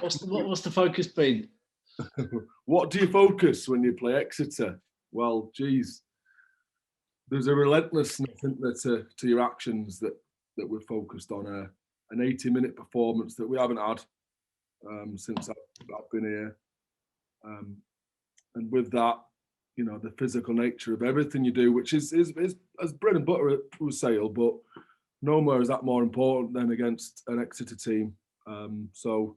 What's the focus been? What do you focus when you play Exeter? Well, geez, there's a relentlessness, isn't there, to your actions that we're focused on. An 80-minute performance that we haven't had since I've been here. And with that, you know, the physical nature of everything you do, which is as bread and butter with Sale, but nowhere is that more important than against an Exeter team. So,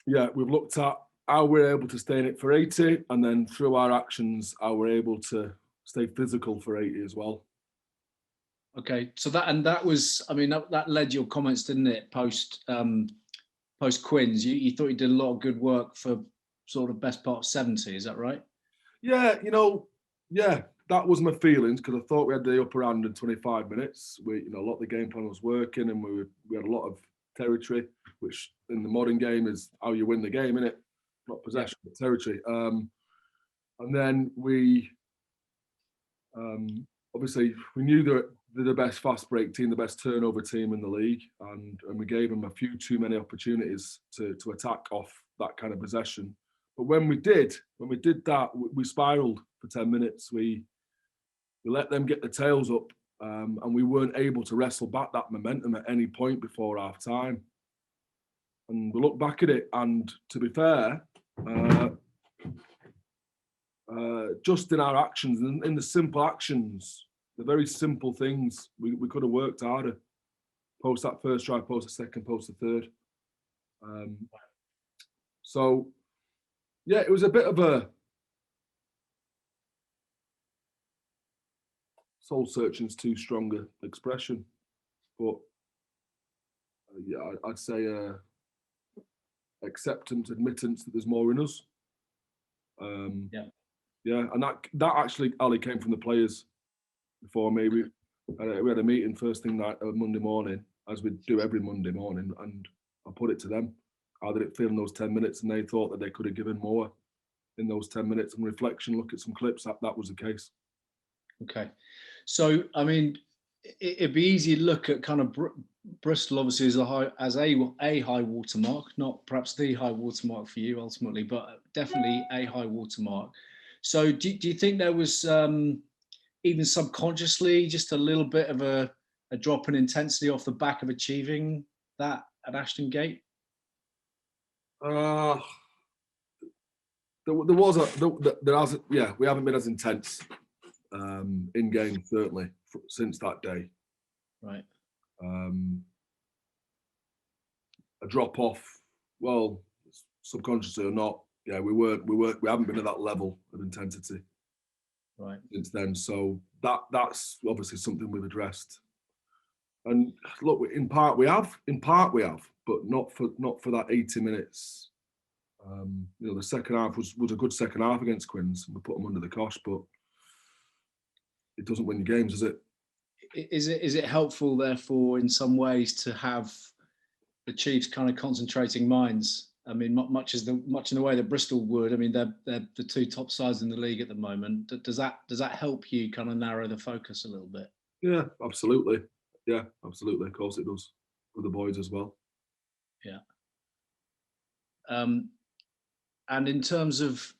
yeah, we've looked at how we're able to stay in it for 80, and then through our actions, how we're able to stay physical for 80 as well. Okay, so that was, I mean, that led your comments, didn't it? Post Quins, you thought you did a lot of good work for sort of best part of 70. Is that right? Yeah, you know, yeah, that was my feelings, because I thought we had the upper hand in 25 minutes. A lot of the game plan was working, and we had a lot of territory, which in the modern game is how you win the game, innit? Not possession, but territory. And then we obviously we knew that they're the best fast break team, the best turnover team in the league, and we gave them a few too many opportunities to attack off that kind of possession. But when we did that, we spiraled for 10 minutes. We let them get the tails up, and we weren't able to wrestle back that momentum at any point before half time. And we look back at it, and to be fair, just in our actions, in the simple actions, the very simple things, we could have worked harder. Post that first try, post the second, post the third. So, yeah, it was a bit of a soul searching's too strong an expression, but yeah, I'd say acceptance, admittance that there's more in us. Yeah, and that actually, Ali, came from the players before me. We had a meeting first thing Monday morning, as we do every Monday morning, and I put it to them. How did it feel in those 10 minutes? And they thought that they could have given more in those 10 minutes. And reflection, look at some clips, that was the case. Okay. So, I mean, it'd be easy to look at kind of Bristol, obviously, as a high watermark, not perhaps the high watermark for you ultimately, but definitely a high watermark. So do you think there was even subconsciously just a little bit of a drop in intensity off the back of achieving that at Ashton Gate? We haven't been as intense in game, certainly, since that day. Right. A drop off, well, subconsciously or not, yeah, we haven't been at that level of intensity since then. So that's obviously something we've addressed. And look, in part we have, but not for that 80 minutes. The second half was a good second half against Quins. We put them under the cosh, but it doesn't win your games, does it? Is it helpful, therefore, in some ways, to have the Chiefs kind of concentrating minds? I mean, much in the way that Bristol would. I mean, they're the two top sides in the league at the moment. Does that help you kind of narrow the focus a little bit? Yeah, absolutely. Yeah, absolutely. Of course it does, with the boys as well. Yeah. And in terms of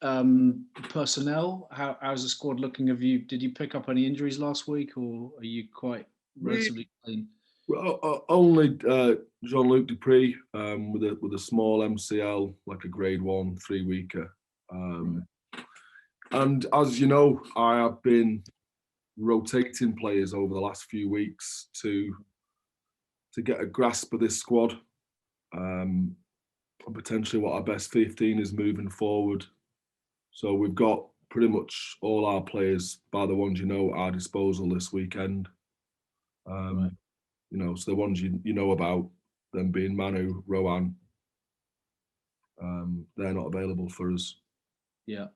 personnel, how's the squad looking? Did you pick up any injuries last week, or are you quite relatively clean? Well, only Jean-Luc Dupree with a small MCL, like a grade 1 3-weeker. And as you know, I have been rotating players over the last few weeks to get a grasp of this squad, and potentially what our best 15 is moving forward. So we've got pretty much all our players, by the ones you know, at our disposal this weekend. Right. So the ones you know about, them being Manu, Rohan, they're not available for us. Yeah.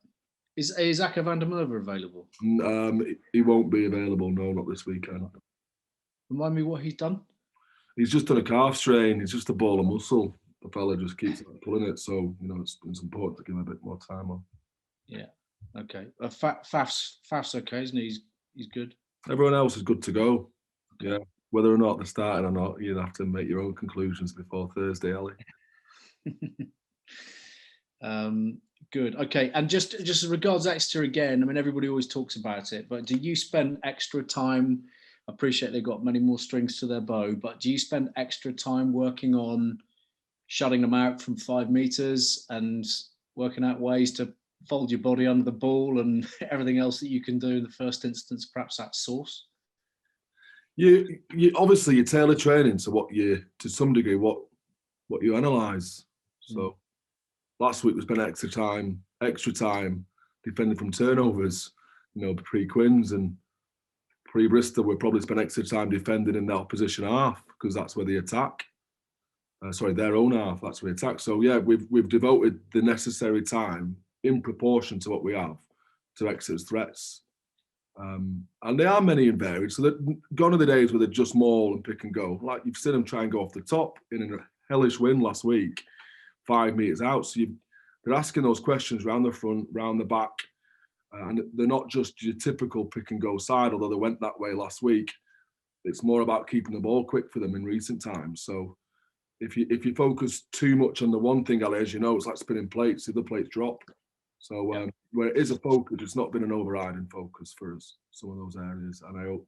Is Aka van der Merwe available? He won't be available, no, not this weekend. Remind me what he's done? He's just done a calf strain. He's just a ball of muscle. The fella just keeps pulling it, so it's important to give him a bit more time on. Yeah. Okay. Faf's okay, isn't he? He's good. Everyone else is good to go. Okay. Yeah. Whether or not they're starting or not, you'd have to make your own conclusions before Thursday, Ali. Good. Okay. And just as regards Exeter again, I mean, everybody always talks about it, but do you spend extra time? I appreciate they've got many more strings to their bow, but do you spend extra time working on shutting them out from 5 meters and working out ways to fold your body under the ball and everything else that you can do in the first instance, perhaps at source? You obviously you tailor training to some degree what you analyse. So last week we spent extra time defending from turnovers, pre-Quins, and pre-Bristol we'll probably spend extra time defending in the opposition half because that's where they attack. Their own half, that's where they attack. So yeah, we've devoted the necessary time in proportion to what we have to Exeter's threats. And they are many and varied. So gone are the days where they're just maul and pick and go. Like you've seen them try and go off the top in a hellish win last week, 5 meters out. So they're asking those questions round the front, round the back. And they're not just your typical pick and go side, although they went that way last week. It's more about keeping the ball quick for them in recent times. So if you focus too much on the one thing, Ali, as you know, it's like spinning plates, the other plates drop. So where it is a focus, it's not been an overriding focus for us, some of those areas. And I hope,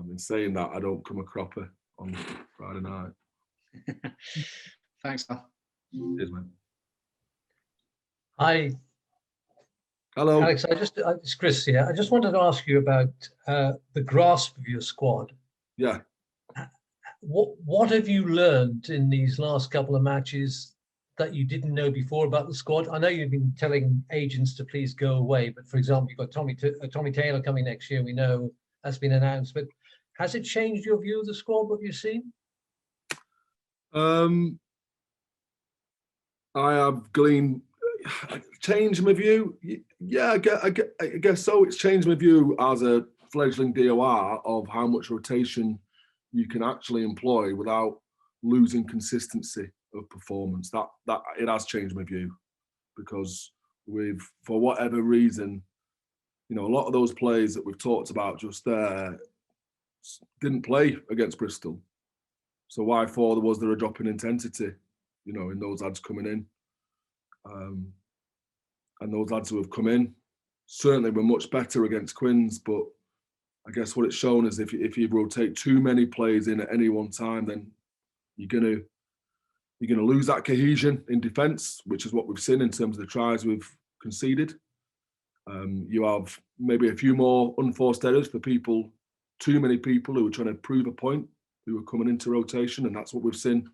in saying that, I don't come a cropper on Friday night. Thanks, Al. Cheers, man. Hi. Hello. Alex, it's Chris here. I just wanted to ask you about the grasp of your squad. Yeah. What have you learned in these last couple of matches that you didn't know before about the squad? I know you've been telling agents to please go away, but for example, you've got Tommy Taylor coming next year. We know that's been announced, but has it changed your view of the squad, what you've seen? I have changed my view. Yeah, I guess so. It's changed my view as a fledgling DOR of how much rotation you can actually employ without losing consistency of performance. That it has changed my view because for whatever reason, a lot of those players that we've talked about just there didn't play against Bristol. So why was there a drop in intensity, in those lads coming in? And those lads who have come in certainly were much better against Quins, but I guess what it's shown is if you rotate too many players in at any one time, then you're gonna lose that cohesion in defence, which is what we've seen in terms of the tries we've conceded. You have maybe a few more unforced errors for too many people who are trying to prove a point, who are coming into rotation, and that's what we've seen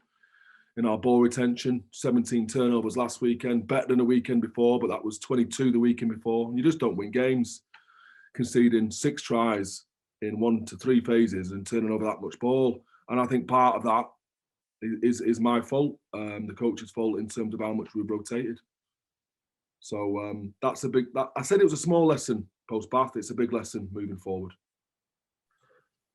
in our ball retention. 17 turnovers last weekend, better than the weekend before, but that was 22 the weekend before. And you just don't win games conceding 6 tries in 1 to 3 phases and turning over that much ball. And I think part of that is my fault, the coach's fault in terms of how much we've rotated. So that's a big. I said it was a small lesson post Bath. It's a big lesson moving forward.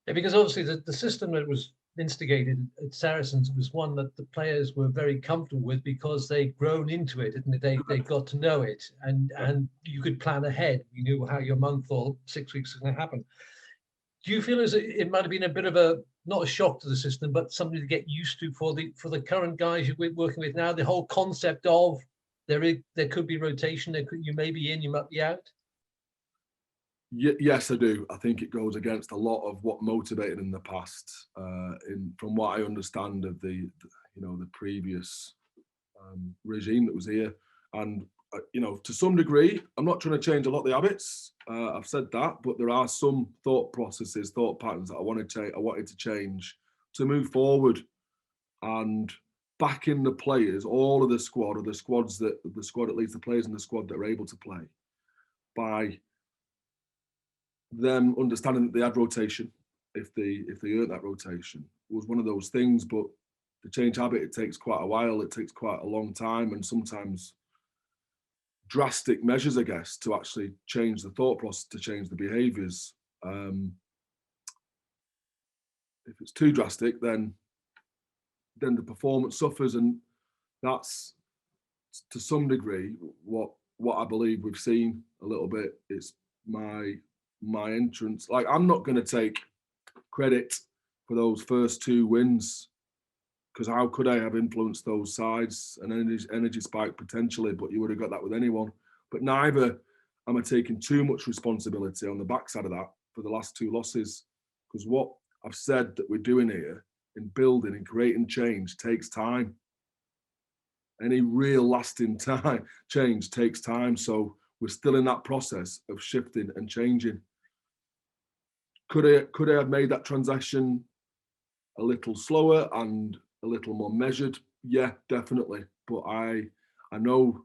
Yeah, because obviously the system that was instigated at Saracens was one that the players were very comfortable with because they'd grown into it, and they got to know it, and you could plan ahead. You knew how your month or 6 weeks was going to happen. Do you feel as it might have been a bit of not a shock to the system, but something to get used to for the current guys you're working with now? The whole concept of there could be rotation, you may be in, you might be out. Yes, I do. I think it goes against a lot of what motivated in the past. From what I understand of the previous regime that was here, and to some degree, I'm not trying to change a lot of the habits. I've said that, but there are some thought processes, thought patterns that I wanted to change to move forward and back in the players, all of the squad, or the squad at least the players in the squad that are able to play, by them understanding that they had rotation, if they earned that rotation, was one of those things. But to change habit, it takes quite a while. It takes quite a long time, and sometimes drastic measures, I guess, to actually change the thought process, to change the behaviours. If it's too drastic, then the performance suffers, and that's to some degree what I believe we've seen a little bit. It's my entrance. Like, I'm not going to take credit for those first 2 wins because how could I have influenced those sides? An energy spike potentially, but you would have got that with anyone. But neither am I taking too much responsibility on the backside of that for the last 2 losses, because what I've said that we're doing here in building and creating change takes time. Any real lasting change takes time. So we're still in that process of shifting and changing. Could I have made that transaction a little slower and a little more measured? Yeah, definitely. But I know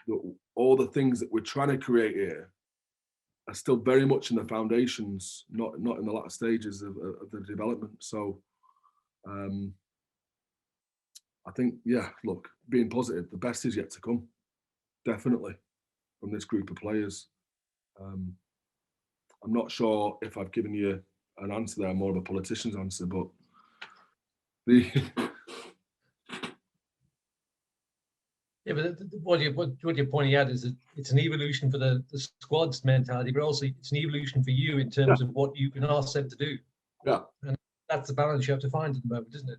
that all the things that we're trying to create here are still very much in the foundations, not in the latter stages of the development. So I think, yeah, look, being positive, the best is yet to come, definitely, from this group of players. I'm not sure if I've given you an answer there, more of a politician's answer, but Yeah, but what you're pointing out is that it's an evolution for the squad's mentality, but also it's an evolution for you in terms of what you can ask them to do. Yeah, and that's the balance you have to find at the moment, isn't it?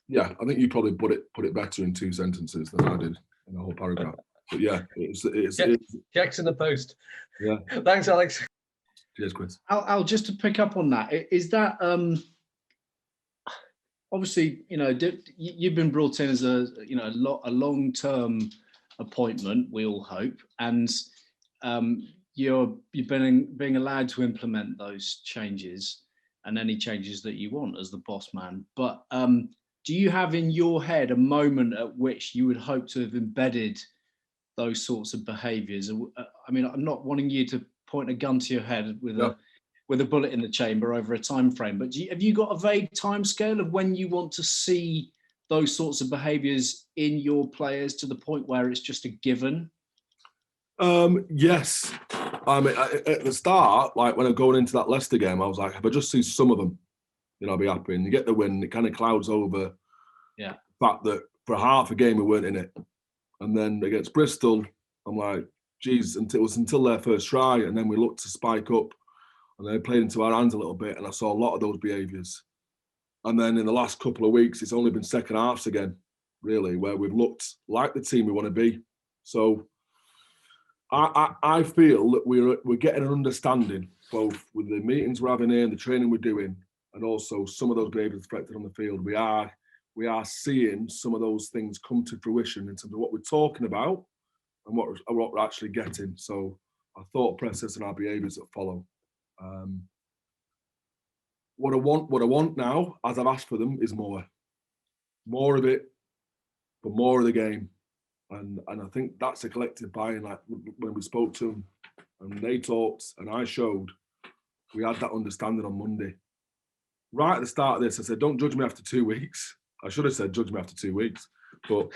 Yeah, I think you probably put it better in 2 sentences than I did in the whole paragraph. But yeah, it's checks in the post. Yeah. Thanks, Alex. Cheers, Quins. Al, just to pick up on that, is that obviously, you've been brought in as a long-term appointment, we all hope, and you've been being allowed to implement those changes and any changes that you want as the boss man. But do you have in your head a moment at which you would hope to have embedded those sorts of behaviours? I mean, I'm not wanting you to point a gun to your head with a bullet in the chamber over a time frame, but have you got a vague time scale of when you want to see those sorts of behaviours in your players to the point where it's just a given? Yes. I mean, at the start, like when I'm going into that Leicester game, I was like, if I just see some of them, I'll be happy. And you get the win, it kind of clouds over the fact that for half a game we weren't in it. And then against Bristol, I'm like, geez, until their first try, and then we looked to spike up, and they played into our hands a little bit, and I saw a lot of those behaviours. And then in the last couple of weeks, it's only been second halves again, really, where we've looked like the team we want to be. So I feel that we're getting an understanding, both with the meetings we're having here and the training we're doing, and also some of those behaviours reflected on the field. We are seeing some of those things come to fruition in terms of what we're talking about and what we're actually getting. So our thought process and our behaviours that follow. What I want now, as I've asked for them, is more of it, but more of the game. And I think that's a collective buy-in. Like when we spoke to them and they talked and I showed, we had that understanding on Monday. Right at the start of this, I said, don't judge me after 2 weeks. I should have said, judge me after 2 weeks. But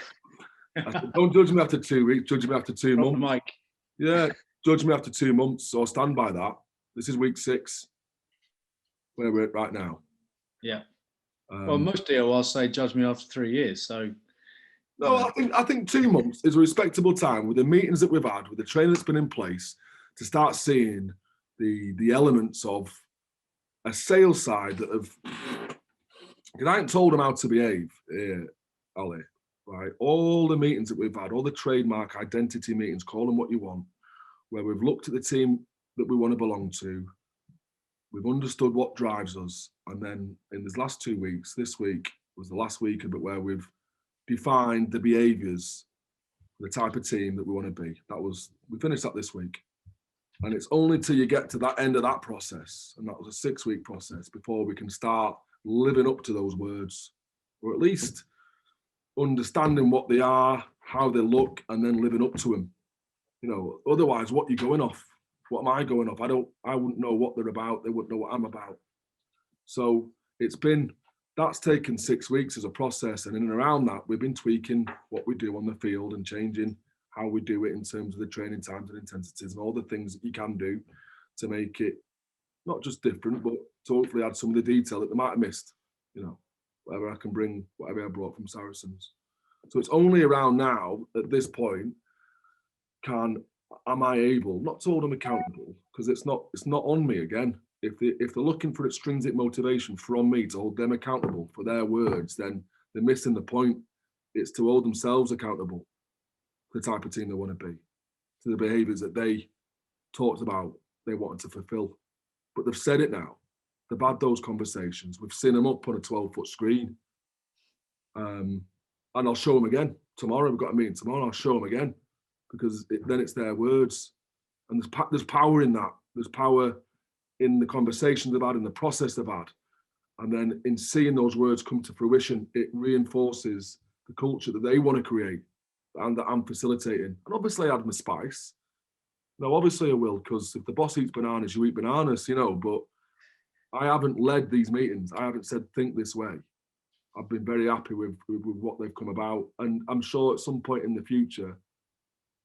I said, don't judge me after 2 weeks, judge me after 2 months. Mike. Yeah, judge me after 2 months. So I'll stand by that. This is week 6, where we're at right now. Yeah. Well, most DORs say judge me after 3 years. So no, I think 2 months is a respectable time with the meetings that we've had, with the training that's been in place, to start seeing the elements of a sales side that have. Because I ain't told them how to behave, Ali. Right, all the meetings that we've had, all the trademark identity meetings, call them what you want, where we've looked at the team that we want to belong to, we've understood what drives us, and then in these last 2 weeks, this week was the last week of it where we've defined the behaviours, the type of team that we want to be. We finished that this week. And it's only till you get to that end of that process, and that was a 6-week process, before we can start living up to those words, or at least understanding what they are, how they look, and then living up to them. Otherwise, what are you going off? What am I going off? I wouldn't know what they're about. They wouldn't know what I'm about. So that's taken 6 weeks as a process. And in and around that, we've been tweaking what we do on the field and changing how we do it in terms of the training times and intensities and all the things that you can do to make it not just different, but to hopefully add some of the detail that they might have missed, whatever I can bring, whatever I brought from Saracens. So it's only around now, at this point, am I able, not to hold them accountable, because it's not on me again. If they're looking for extrinsic motivation from me to hold them accountable for their words, then they're missing the point. It's to hold themselves accountable for the type of team they want to be, to the behaviours that they talked about they wanted to fulfil. But they've said it now. They've had those conversations. We've seen them up on a 12-foot screen. And I'll show them again tomorrow. We've got a meeting tomorrow. I'll show them again because then it's their words. And there's power in that. There's power in the conversations they've had, in the process they've had. And then in seeing those words come to fruition, it reinforces the culture that they want to create and that I'm facilitating. And obviously I add my spice. No, obviously I will, because if the boss eats bananas, you eat bananas, you know, but I haven't led these meetings. I haven't said, think this way. I've been very happy with what they've come about. And I'm sure at some point in the future,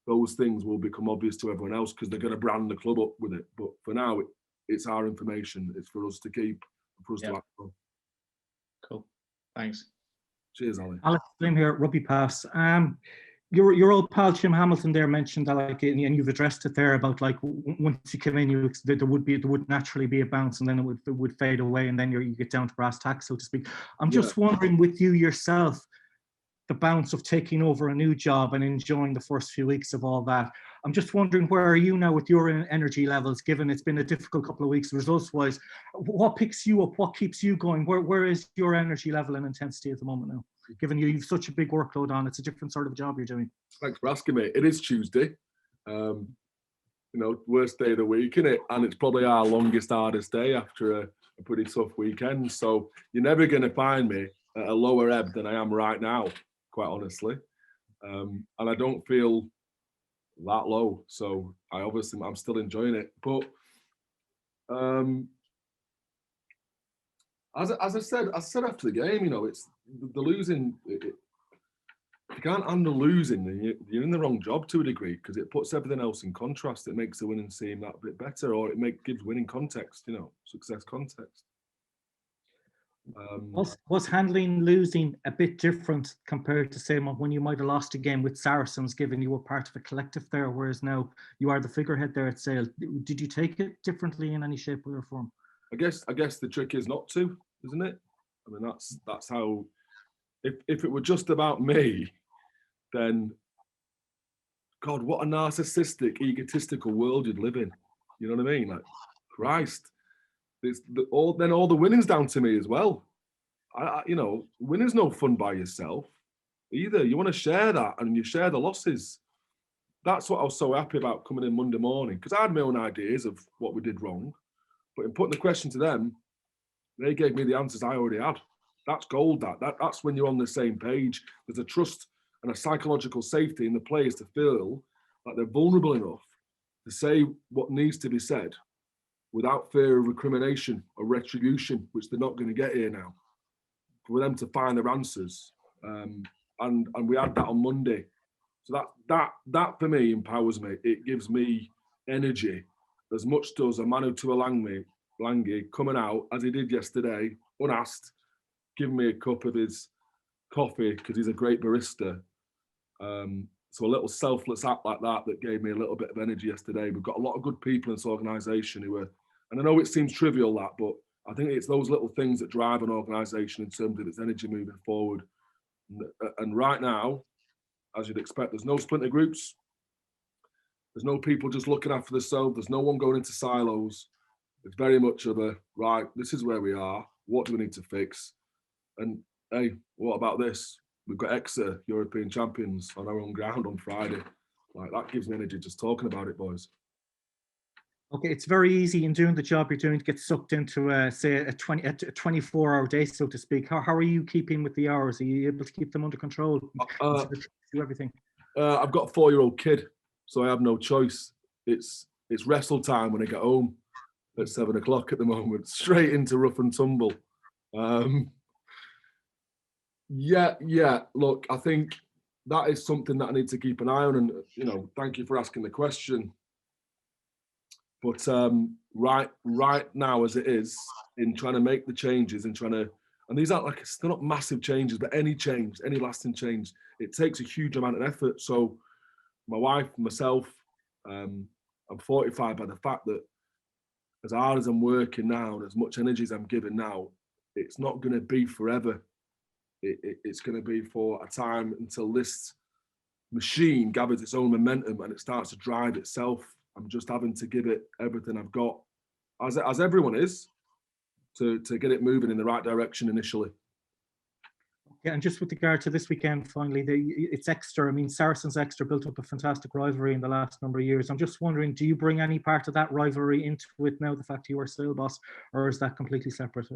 those things will become obvious to everyone else because they're going to brand the club up with it. But for now, it's our information. It's for us to keep, for us to act on. Cool. Thanks. Cheers, Ali. Alex, I'm here at Rugby Pass. Your old pal Jim Hamilton there mentioned that, like, and you've addressed it there about, like, once you come in, there would naturally be a bounce, and then it would fade away, and then you get down to brass tacks, so to speak. I'm just wondering, with you yourself, the bounce of taking over a new job and enjoying the first few weeks of all that. I'm just wondering, where are you now with your energy levels, given it's been a difficult couple of weeks results-wise? What picks you up? What keeps you going? Where is your energy level and intensity at the moment now? Given you've such a big workload on, it's a different sort of job you're doing. Thanks for asking me. It is Tuesday. You know, worst day of the week, isn't it? And it's probably our longest, hardest day after a pretty tough weekend. So you're never going to find me at a lower ebb than I am right now, quite honestly. And I don't feel that low. So I'm still enjoying it. But as I said after the game, you know, it's the losing. If you can't handle losing, then you're in the wrong job to a degree, because it puts everything else in contrast. It makes the winning seem that bit better, or it gives winning context, you know, success context. Was handling losing a bit different compared to, say, when you might have lost a game with Saracens, given you were part of a collective there, whereas now you are the figurehead there at Sale? Did you take it differently in any shape or form? I guess the trick is not to, isn't it? I mean, that's how. If it were just about me, then God, what a narcissistic, egotistical world you'd live in. You know what I mean? Like, Christ. All the winning's down to me as well. You know, winning's no fun by yourself either. You want to share that, and you share the losses. That's what I was so happy about coming in Monday morning, because I had my own ideas of what we did wrong, but in putting the question to them, they gave me the answers I already had. That's gold. That's when you're on the same page. There's a trust and a psychological safety in the players to feel like they're vulnerable enough to say what needs to be said, without fear of recrimination or retribution, which they're not going to get here now. For them to find their answers, and we had that on Monday. So that for me empowers me. It gives me energy, as much does a Manu Tuolangi coming out as he did yesterday, unasked, giving me a cup of his coffee because he's a great barista. So a little selfless act like that gave me a little bit of energy yesterday. We've got a lot of good people in this organisation who are. And I know it seems trivial, that, but I think it's those little things that drive an organisation in terms of its energy moving forward. And right now, as you'd expect, there's no splinter groups. There's no people just looking after themselves. There's no one going into silos. It's very much of a, right, this is where we are. What do we need to fix? And hey, what about this? We've got Exeter, European champions, on our own ground on Friday. Like, that gives me energy just talking about it, boys. Okay, it's very easy in doing the job you're doing to get sucked into, say, a 24-hour day, so to speak. How are you keeping with the hours? Are you able to keep them under control? Do everything. I've got a 4-year-old kid, so I have no choice. It's wrestle time when I get home at 7 o'clock at the moment, straight into rough and tumble. Yeah. Look, I think that is something that I need to keep an eye on, and you know, thank you for asking the question. But right now, as it is, in trying to make the changes and these aren't they're not massive changes, but any change, any lasting change, it takes a huge amount of effort. So my wife, myself, I'm fortified by the fact that as hard as I'm working now and as much energy as I'm giving now, it's not going to be forever. it's going to be for a time until this machine gathers its own momentum and it starts to drive itself. I'm just having to give it everything I've got, as everyone is, to get it moving in the right direction initially. Yeah, and just with regard to this weekend, finally, it's Exeter. I mean, Saracens Exeter built up a fantastic rivalry in the last number of years. I'm just wondering, do you bring any part of that rivalry into it now, the fact you are still boss, or is that completely separate?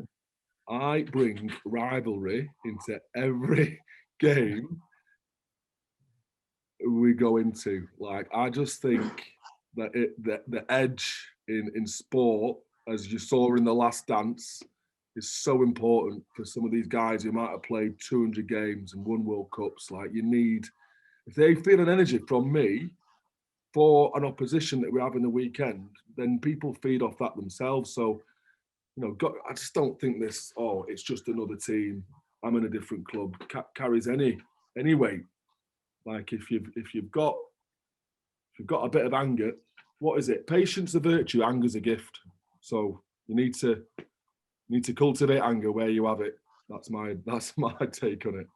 I bring rivalry into every game we go into. Like, I just think that the edge in sport, as you saw in The Last Dance, is so important for some of these guys who might have played 200 games and won World Cups. Like, you need, if they feel an energy from me for an opposition that we have in the weekend, then people feed off that themselves. So, you know, I just don't think this, oh, it's just another team, I'm in a different club, carries any weight. Like, if you've got a bit of anger, what is it? Patience a virtue, anger's a gift. So you need to cultivate anger where you have it. That's my take on it.